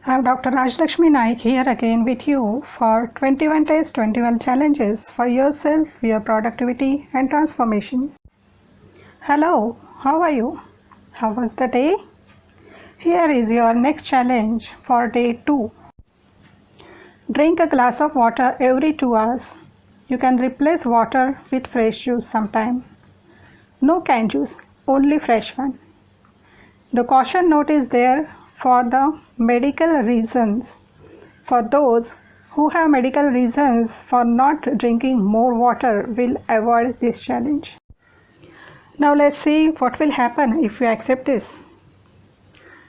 I'm Dr. Rajlakshmi Naik here again with you for 21 days 21 challenges for yourself, your productivity and transformation. Hello, how are you? How was the day? Here is your next challenge for day 2. Drink a glass of water every 2 hours. You can replace water with fresh juice sometime. No canned juice, only fresh one. The caution note is there for the medical reasons. For those who have medical reasons for not drinking more water will avoid this challenge. Now let's see what will happen if you accept this.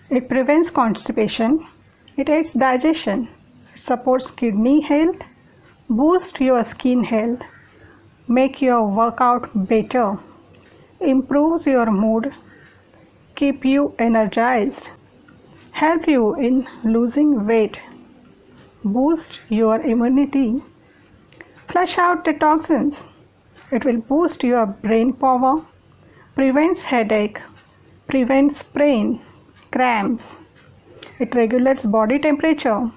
It prevents constipation, it aids digestion, it supports kidney health, boosts your skin health, make your workout better, improves your mood, keep you energized, help you in losing weight, boost your immunity, flush out the toxins. It will boost your brain power, prevents headache, prevents pain, cramps. It regulates body temperature,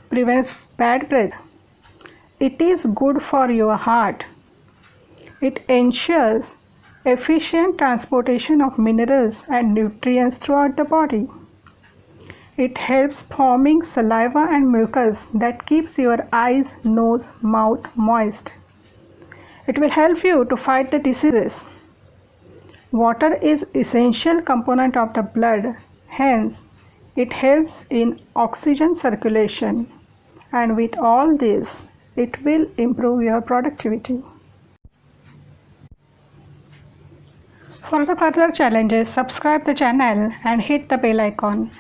prevents bad breath. It is good for your heart. It ensures efficient transportation of minerals and nutrients throughout the body. It helps forming saliva and mucus that keeps your eyes, nose, mouth moist. It will help you to fight the diseases. Water is essential component of the blood, hence it helps in oxygen circulation, and with all this it will improve your productivity. For the further challenges, subscribe the channel and hit the bell icon.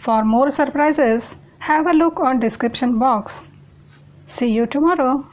For more surprises, have a look on description box. See you tomorrow.